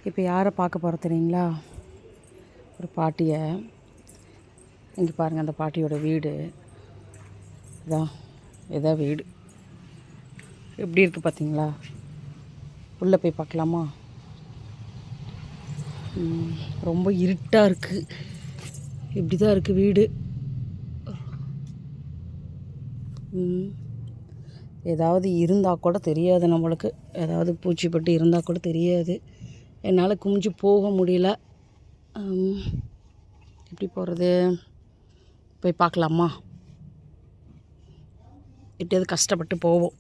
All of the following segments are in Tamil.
இப்போ யாரை பார்க்க போகிற தெரியுங்களா? ஒரு பாட்டியை. இங்கே பாருங்கள், அந்த பாட்டியோட வீடு இதான் வீடு. எப்படி இருக்குது பார்த்தீங்களா? உள்ளே போய் பார்க்கலாமா? ரொம்ப இருட்டாக இருக்குது. இப்படி தான் இருக்குது வீடு. ஏதாவது இருந்தால் கூட தெரியாது நம்மளுக்கு. ஏதாவது பூச்சிப்பட்டு இருந்தால் கூட தெரியாது. என்னால் குமிஞ்சு போக முடியல. எப்படி போகிறது? போய் பார்க்கலாமா? எப்படியாவது கஷ்டப்பட்டு போவோம்.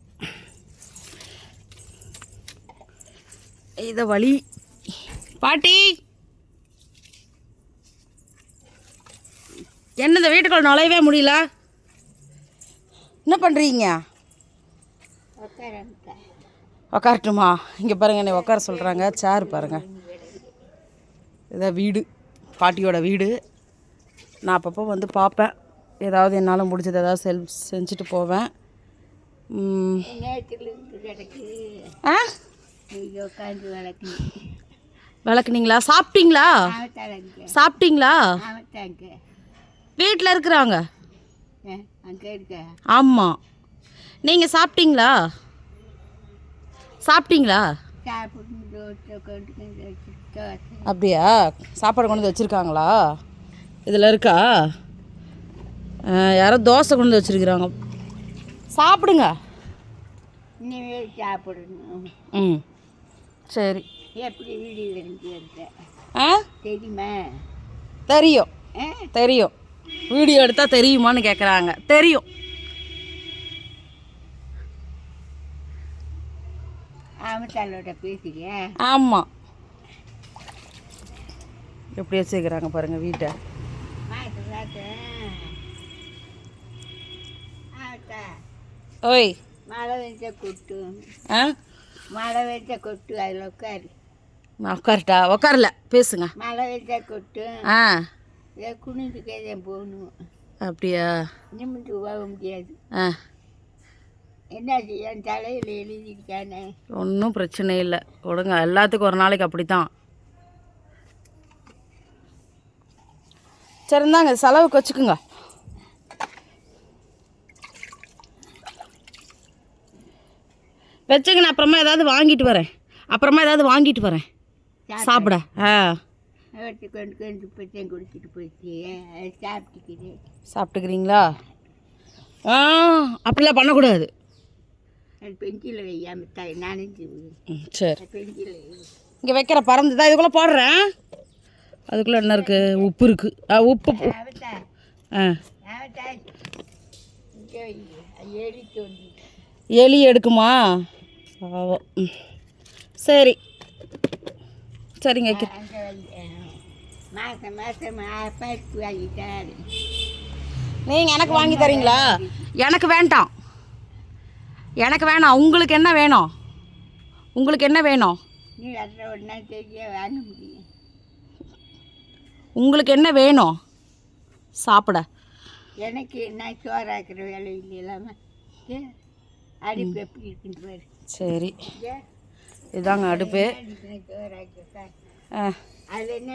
இதை வழி. பாட்டி, என்ன இந்த வீட்டுக்குள்ள நுழையவே முடியல? என்ன பண்ணுறீங்க? உக்காரட்டுமா? இங்கே பாருங்கள், என்னை உட்கார சொல்கிறாங்க. சேர் பாருங்கள். இதான் வீடு, பாட்டியோட வீடு. நான் அப்பப்போ வந்து பார்ப்பேன். ஏதாவது என்னால் முடிஞ்சது ஏதாவது செஞ்சுட்டு போவேன். விளக்குனீங்களா? சாப்பிட்டீங்களா? சாப்பிட்டீங்களா? வீட்டில் இருக்கிறாங்க. ஆமாம். நீங்கள் சாப்பிட்டீங்களா? சாப்பிட்டீங்களா? அப்படியா? சாப்பாடு கொண்டு வந்து வச்சுருக்காங்களா? இதில் இருக்கா? யாரோ தோசை கொண்டு வந்து வச்சுருக்குறாங்க. சாப்பிடுங்க. ம், சரி. எப்படி வீடியோ தெரியுமா? தெரியும், தெரியும். வீடியோ எடுத்தால் தெரியுமான்னு கேட்குறாங்க. தெரியும். ஆமத்தாலோட பேசுறியா? ஆமாம். எப்படி வச்சுக்கிறாங்க பாருங்கள் வீட்டை. ஓய், மழை வெஞ்ச கொட்டு. ஆ, மழை வெஞ்ச கொட்டு. அதில் உட்காரு. நான் உட்காரட்டா? உட்காரல, பேசுங்க. மழை வெஞ்ச கொட்டு. ஆ, குனிஞ்சுக்கே போகணும். அப்படியா? நிமிட்டு போக முடியாது. ஆ, என்னாச்சு? என் தலையில் எழுதியிருக்கானே. ஒன்றும் பிரச்சனை இல்லை, விடுங்க. எல்லாத்துக்கும் ஒரு நாளைக்கு அப்படி தான். சரி, இருந்தாங்க, செலவுக்கு வச்சுக்குங்க. வச்சுங்க. நான் அப்புறமா ஏதாவது வாங்கிட்டு வரேன். சாப்பிட. ஆ, கொண்டு கொண்டு பச்சையும் குடிச்சிட்டு போயிடுச்சு. சாப்பிட்டுக்கிறீங்களா? ஆ, அப்படிலாம் பண்ணக்கூடாது. பெஞ்சில் வையாமத்தாய் நனைஞ்சு. சரி, பெஞ்சில் இங்கே வைக்கிற பறந்து தான். இதுக்குள்ளே போடுறேன். அதுக்குள்ளே என்ன இருக்குது? உப்பு இருக்குது. உப்பு. ஆ, எலி எடுக்குமா? சரி, சரிங்க, வைக்கிறேன். மாதம் மாதம் பருப்பு வாங்கிட்டாரு. நீங்கள் எனக்கு வாங்கி தரீங்களா? எனக்கு வேண்டாம். உங்களுக்கு என்ன வேணும்? நீ அதில் ஒன்றா தெரிய வாங்க முடியும். உங்களுக்கு என்ன வேணும் சாப்பிட? எனக்கு நான் சோறாக்குற வேலை இல்லை. இல்லாமல் அடுப்பு எப்படி இருக்குன்னு பாரு. சரி, இதாங்க அடுப்பு. சோறாக்கிட்டா அது என்ன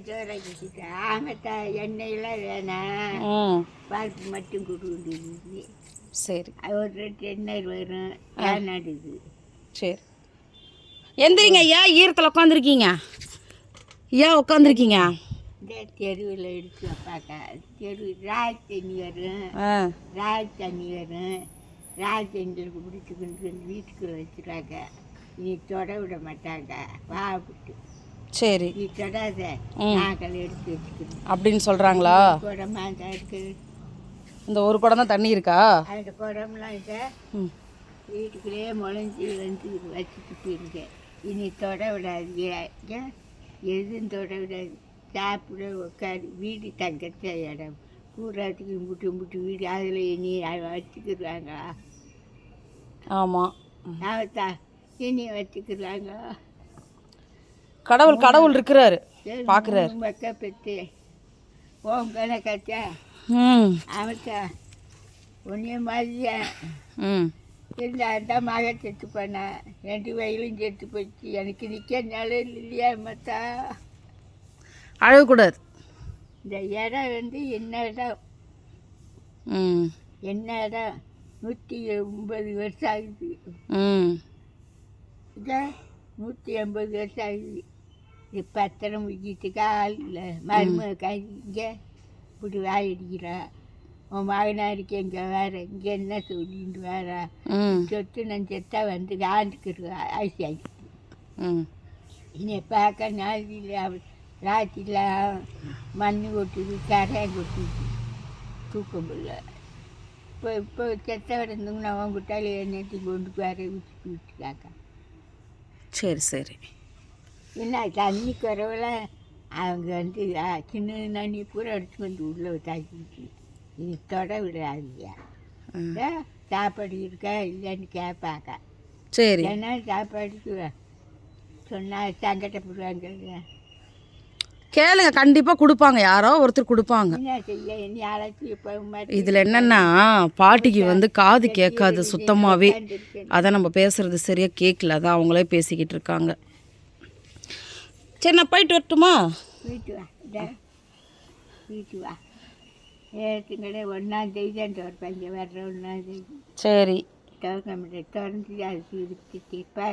சோறாக்கிட்டா? ஆமத்தா எண்ணெயெல்லாம் வேணாம், பருப்பு மட்டும் கொடுக்குது. சரி, ஒரு 2 எண்ணெய் வரும். ஏன்னாடுது. சரி, எந்திரிங்க. ஏன் ஈரத்தில் உட்காந்துருக்கீங்க? இந்த தெருவில் எடுத்து பார்க்க ராஜ் தண்ணி வரும். ராஜ் தண்ணியில் பிடிச்சிக்கிட்டு வீட்டுக்குள்ள வச்சுருக்காங்க. நீ தொட விட மாட்டாங்க. வாப்பிட்டு. சரி, நீ தொடாத, நாங்கள் எடுத்து வச்சுக்கணும் அப்படின்னு சொல்கிறாங்களா? குடமாக தான் இருக்கு. இந்த ஒரு குடம் தான் தண்ணி இருக்கா? அந்த குடம்லாம் வீட்டுக்குள்ளேயே முளைஞ்சி வந்து வச்சுட்டு போயிருங்க. இனி தொட விடாதீங்க. எதுவும் தொட விடாது. சாப்பிட உட்காரு. வீடு தங்கச்ச இடம். பூராத்துக்கு முட்டு வீடு. அதில் இனி வச்சுக்கிறாங்களா? ஆமாம். அவத்தா இனி வச்சுக்கிறாங்களா? கடவுள் இருக்கிறாரு, பார்க்குறாரு. பக்க பெற்று ஓம் கணக்காச்சா? அவத்தா ஒன்றே மாதிரியா இருந்தால் தான் மகன் செத்து போனேன். 2 வயலும் செத்து போச்சு. எனக்கு நிற்க நிலம் இல்லையா மத்தா. அழகக்கூடாது. இந்த இடம் வந்து என்ன இடம், ம் என்ன இடம் 180 வருஷம் ஆகுது. ம் இதான் 180 வருஷம் ஆகுது. இது பத்திரம் முடிக்கிறதுக்கு ஆள் இல்லை. மருமக இங்கே இப்படி வாயடிக்கிறா. உன் மகனாருக்கு இங்கே வேற இங்கே என்ன சொல்லிட்டு வேற ம் சொத்து நான் செத்தா வந்து ஆண்டுக்கு ஆசி ஆகிடுச்சு. ம் என்னை பார்க்க நாளில் ராத்திரியில் மண் கொட்டுது, கரையை கொட்டுது, தூக்கம் இல்லை. இப்போ செத்த கிடந்தவங்க அவன் குட்டாளி என்னத்தை கொண்டு வேற விட்டுக்காக்க. சரி சரி. என்ன தண்ணி குறவில் அவங்க வந்து சின்ன தண்ணி பூரா அடிச்சு வந்து உள்ளே தாக்கிடுச்சு. இது தொட விடாதியா. சாப்பாடு இருக்கா இல்லைன்னு கேட்பாங்க. சரி. ஏன்னா சாப்பாடுக்கு சொன்னால் சங்கடப்படுவாங்க. கேளுங்க, கண்டிப்பாக கொடுப்பாங்க, யாரோ ஒருத்தர் கொடுப்பாங்க. என்ன செய்ய என்ன யாராச்சும் இப்போ இதில் என்னென்னா பாட்டிக்கு வந்து காது கேட்காது சுத்தமாகவே. அதான் நம்ம பேசுகிறது சரியாக கேட்கல, அதான் அவங்களே பேசிக்கிட்டு இருக்காங்க. சரி, நான் போயிட்டு வரட்டுமா? வீட்டு வா, வீட்டு வா. ஏற்றுங்கடே 1ஆம் ஒரு பஞ்சம் வர்ற 1ஆம் சரி. கவர்மெண்ட்டை திறந்து அது விற்றுட்டு இப்போ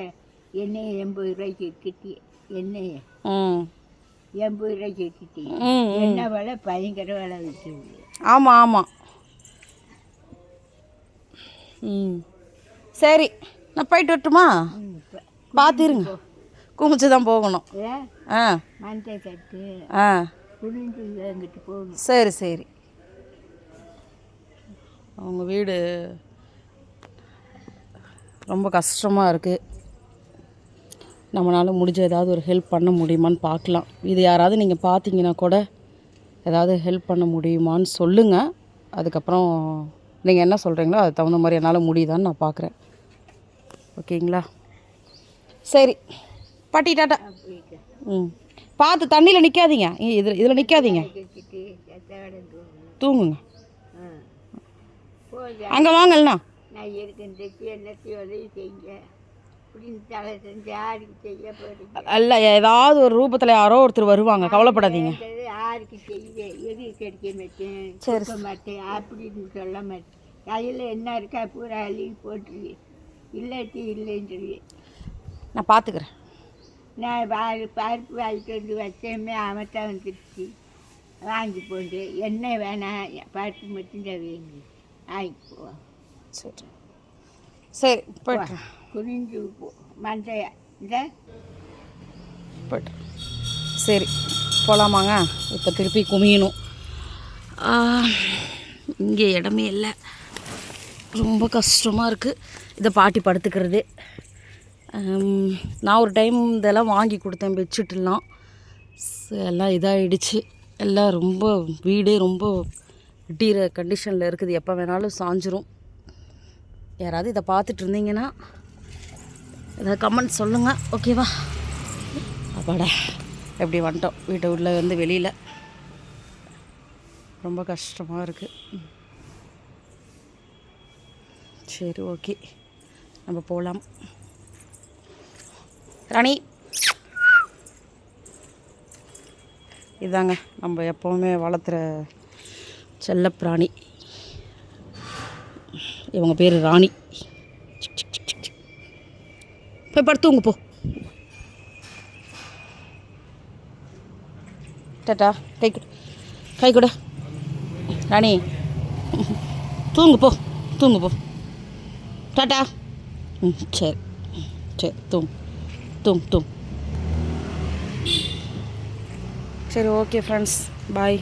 எண்ணெயை 80 ரூபாய்க்கு விற்றுட்டு எண்ணெயை 80 ரூபாய்க்கு விற்றுட்டு எண்ணெய் விலை பயங்கர விலை விற்கிறது. ஆமாம் ஆமாம். ம் சரி, நான் போயிட்டு வரட்டுமா? பார்த்துருங்க, குமிச்சு தான் போகணும். ஆ மந்தை கட்டு ஆ குளிஞ்சு அங்கிட்டு போகணும். சரி சரி. அவங்க வீடு ரொம்ப கஷ்டமாக இருக்குது. நம்மளால் முடிஞ்ச ஏதாவது ஒரு ஹெல்ப் பண்ண முடியுமான்னு பார்க்கலாம். இது யாராவது நீங்கள் பார்த்தீங்கன்னா கூட ஏதாவது ஹெல்ப் பண்ண முடியுமான்னு சொல்லுங்கள். அதுக்கப்புறம் நீங்கள் என்ன சொல்கிறீங்களோ அதுக்கு தகுந்த மாதிரி என்னால் முடியுதான்னு நான் பார்க்குறேன். ஓகேங்களா? சரி பாட்டி, டாட்டா. ம் பார்த்து தண்ணியில் நிற்காதீங்க, இதில் நிற்காதீங்க, தூங்குங்க. அங்கே வாங்கல்ண்ணா. நான் இருக்கின்றதுக்கு என்னத்தையும் உதவி செய்யுங்க அப்படின்னு தலை செஞ்சு யாருக்கு செய்ய போகிறீங்க? அல்ல, ஏதாவது ஒரு ரூபத்தில் யாரோ ஒருத்தர் வருவாங்க, கவலைப்படாதீங்க. யாருக்கு செய்ய எது கிடைக்க மாட்டேன், கொடுக்க மாட்டேன் அப்படின்னு சொல்ல மாட்டேன். கையில் என்ன இருக்கா பூரா அள்ளி போட்டுரு, இல்லாட்டி இல்லைன்னு சொல்லி நான் பார்த்துக்கிறேன். நான் பருப்பு வாங்கிட்டு வந்து வச்சேமே அவன்தான் வந்துடுச்சு. வாங்கி போண்டு எண்ணெய் வேணாம், பருப்பு மட்டும்தான் வேணும், வாங்கி போ. சரி சரி, போய்ட்டு குனிஞ்சு மண்டைய இந்த போய்ட்டு. சரி போகலாமாங்க? இப்போ திருப்பி குமியணும். இங்கே இடமே இல்லை, ரொம்ப கஷ்டமாக இருக்குது. இதை பாட்டி படுத்துக்கிறது. நான் ஒரு டைம் இதெல்லாம் வாங்கி கொடுத்தேன், பெட்ஷீட்டெல்லாம் எல்லாம் இதாகிடுச்சு. எல்லாம் ரொம்ப வீடே ரொம்ப டீர கண்டிஷனில் இருக்குது, எப்போ வேணாலும் சாஞ்சிரும். யாராவது இதை பார்த்துட்டு இருந்தீங்கன்னா ஏதாவது கமெண்ட் சொல்லுங்கள், ஓகேவா? அப்பாடா, எப்படி வந்துட்டோம் வீட்டை உள்ளே வந்து வெளியில். ரொம்ப கஷ்டமாக இருக்குது. சரி, ஓகே, நம்ம போகலாம். ராணி, இதாங்க நம்ம எப்போவுமே வளர்த்துற செல்லப்பிராணி. இவங்க பேர் ராணி. போய் படுத்துங்க, போ. டாட்டா, கை கொடு ராணி. தூங்கு போ, தூங்கு போ. டாட்டா. சரி சரி, தூங்கு. சரி, ஓகே ஃப்ரெண்ட்ஸ், பாய்.